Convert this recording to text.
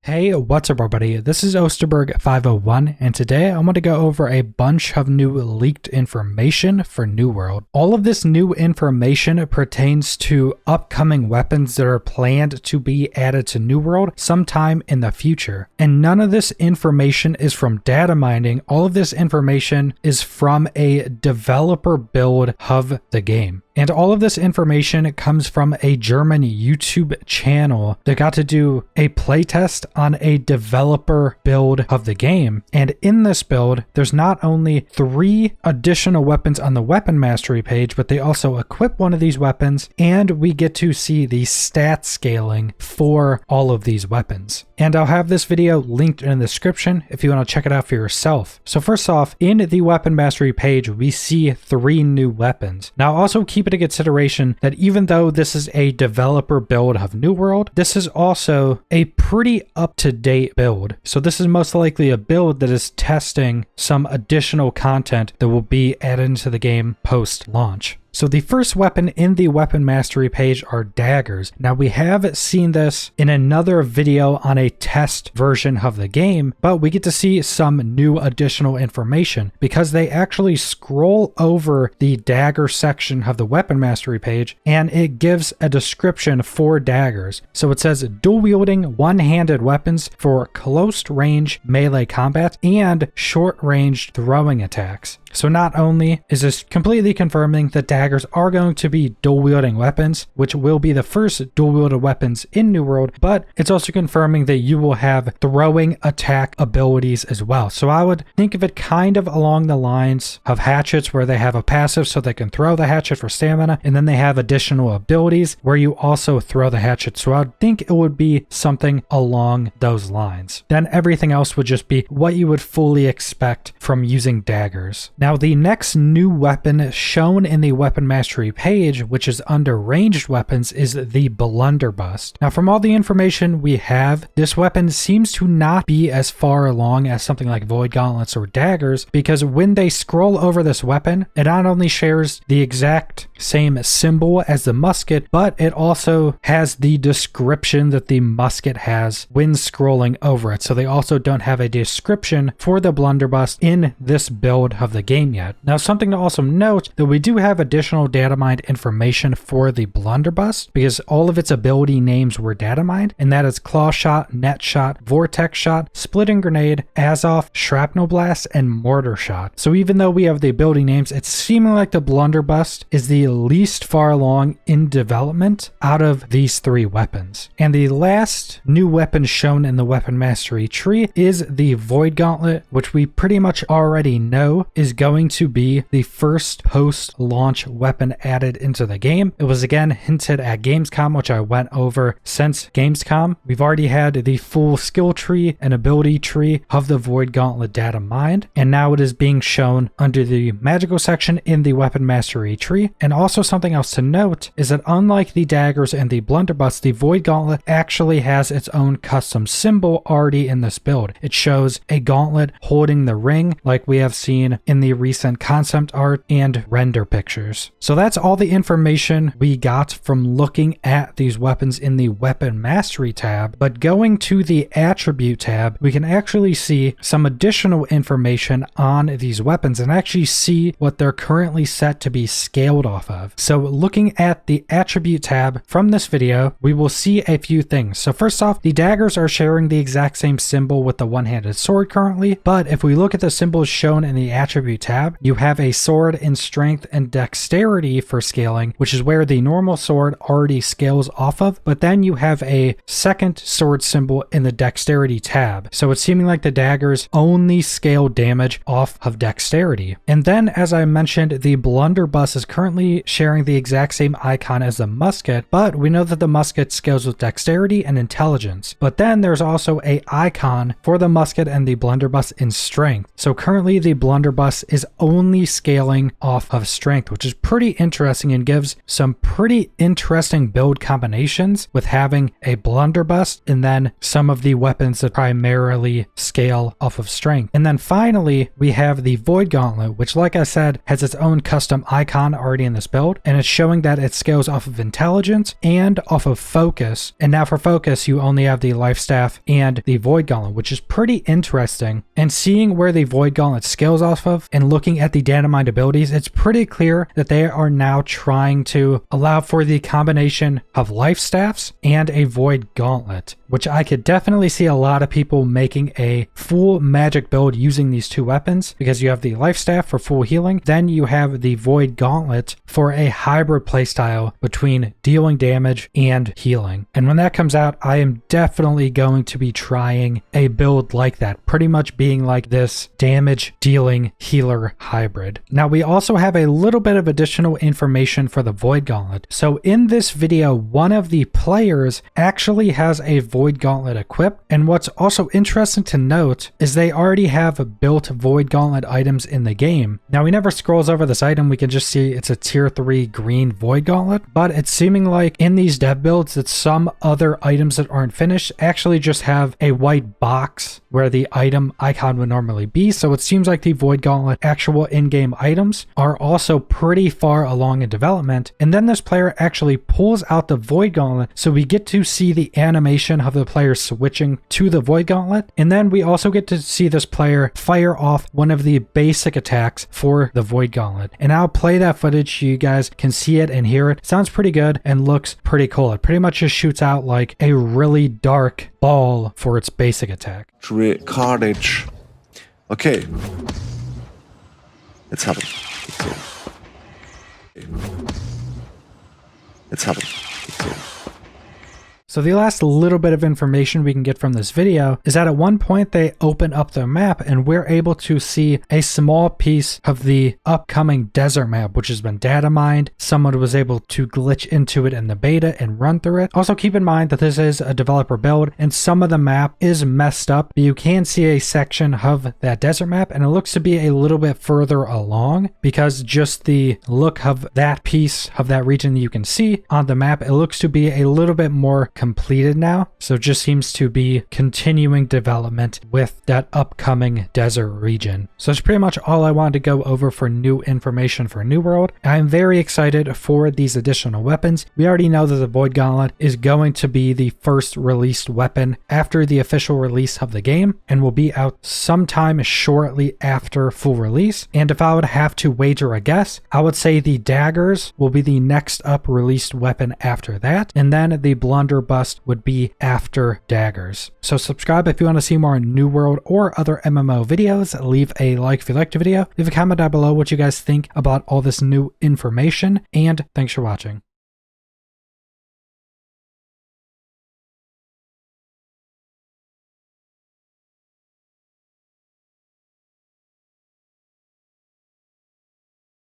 Hey, what's up everybody? This is Osterberg501 and today I want to go over a bunch of new leaked information for New World. All of this new information pertains to upcoming weapons that are planned to be added to New World sometime in the future. And none of this information is from data mining. All of this information is from a developer build of the game. And all of this information comes from a German YouTube channel that got to do a playtest on a developer build of the game. And in this build, there's not only 3 additional weapons on the weapon mastery page, but they also equip one of these weapons, and we get to see the stat scaling for all of these weapons. And I'll have this video linked in the description if you want to check it out for yourself. So first off, in the weapon mastery page, we see 3 new weapons. Now also keep it in consideration that even though this is a developer build of New World, this is also a pretty up-to-date build. So this is most likely a build that is testing some additional content that will be added into the game post-launch. So the first weapon in the weapon mastery page are daggers. Now we have seen this in another video on a test version of the game, but we get to see some new additional information because they actually scroll over the dagger section of the weapon mastery page and it gives a description for daggers. So it says dual wielding one-handed weapons for close range melee combat and short range throwing attacks. So not only is this completely confirming that daggers are going to be dual wielding weapons, which will be the first dual wielded weapons in New World, but it's also confirming that you will have throwing attack abilities as well. So I would think of it kind of along the lines of hatchets, where they have a passive so they can throw the hatchet for stamina, and then they have additional abilities where you also throw the hatchet. So I would think it would be something along those lines. Then everything else would just be what you would fully expect from using daggers. Now the next new weapon shown in the weapon mastery page, which is under ranged weapons, is the Blunderbuss. Now from all the information we have, this weapon seems to not be as far along as something like Void Gauntlets or Daggers, because when they scroll over this weapon, it not only shares the exact same symbol as the musket, but it also has the description that the musket has when scrolling over it. So they also don't have a description for the Blunderbuss in this build of the game yet. Now something to also note that we do have additional data mined information for the Blunderbuss because all of its ability names were data mined, and that is Claw Shot, Net Shot, Vortex Shot, Splitting Grenade, Azov, Shrapnel Blast, and Mortar Shot. So even though we have the ability names, it's seeming like the Blunderbuss is the least far along in development out of these 3 weapons. And the last new weapon shown in the weapon mastery tree is the Void Gauntlet, which we pretty much already know is going to be the first post-launch weapon added into the game. It was again hinted at Gamescom, which I went over since Gamescom. We've already had the full skill tree and ability tree of the Void Gauntlet data mined, and now it is being shown under the magical section in the weapon mastery tree. And also something else to note is that unlike the daggers and the Blunderbuss, the Void Gauntlet actually has its own custom symbol already in this build. It shows a gauntlet holding the ring like we have seen in the recent concept art and render pictures. So that's all the information we got from looking at these weapons in the weapon mastery tab, but going to the attribute tab, we can actually see some additional information on these weapons and actually see what they're currently set to be scaled off of. So looking at the attribute tab from this video, we will see a few things. So first off, the daggers are sharing the exact same symbol with the one-handed sword currently, but if we look at the symbols shown in the attribute tab, you have a sword in strength and dexterity for scaling, which is where the normal sword already scales off of, but then you have a second sword symbol in the dexterity tab. So it's seeming like the daggers only scale damage off of dexterity. And then, as I mentioned, the Blunderbuss is currently sharing the exact same icon as the musket, but we know that the musket scales with dexterity and intelligence. But then there's also a icon for the musket and the Blunderbuss in strength. So currently the Blunderbuss is only scaling off of strength, which is pretty interesting and gives some pretty interesting build combinations with having a blunderbuss and then some of the weapons that primarily scale off of strength. And then finally, we have the Void Gauntlet, which like I said, has its own custom icon already in this build, and it's showing that it scales off of intelligence and off of focus. And now for focus, you only have the life staff and the Void Gauntlet, which is pretty interesting. And seeing where the Void Gauntlet scales off of and looking at the data mined abilities, it's pretty clear that they are now trying to allow for the combination of life staffs and a Void Gauntlet, which I could definitely see a lot of people making a full magic build using these two weapons, because you have the life staff for full healing, then you have the Void Gauntlet for a hybrid playstyle between dealing damage and healing. And when that comes out, I am definitely going to be trying a build like that, pretty much being like this damage dealing healer hybrid. Now we also have a little bit of additional information for the Void Gauntlet. So in this video, one of the players actually has a Void Gauntlet equipped, and what's also interesting to note is they already have built Void Gauntlet items in the game. Now he never scrolls over this item, we can just see it's a tier 3 green Void Gauntlet, but it's seeming like in these dev builds that some other items that aren't finished actually just have a white box where the item icon would normally be. So it seems like the Void Gauntlet actual in-game items are also pretty far along in development. And then this player actually pulls out the Void Gauntlet, so we get to see the animation of the player switching to the Void Gauntlet. And then we also get to see this player fire off one of the basic attacks for the Void Gauntlet. And I'll play that footage so you guys can see it and hear it. Sounds pretty good and looks pretty cool. It pretty much just shoots out like a really dark ball for its basic attack. Carnage. Okay. Let's have it. Let's have it. So the last little bit of information we can get from this video is that at one point they open up the map and we're able to see a small piece of the upcoming desert map, which has been data mined. Someone was able to glitch into it in the beta and run through it. Also keep in mind that this is a developer build and some of the map is messed up, but you can see a section of that desert map and it looks to be a little bit further along, because just the look of that piece of that region that you can see on the map, it looks to be a little bit more completed now. So it just seems to be continuing development with that upcoming desert region. So that's pretty much all I wanted to go over for new information for New World. I'm very excited for these additional weapons. We already know that the Void Gauntlet is going to be the first released weapon after the official release of the game and will be out sometime shortly after full release. And if I would have to wager a guess, I would say the Daggers will be the next up released weapon after that, and then the Blunderbuss would be after Daggers. So subscribe if you want to see more New World or other MMO videos. Leave a like if you liked the video. Leave a comment down below what you guys think about all this new information, and thanks for watching.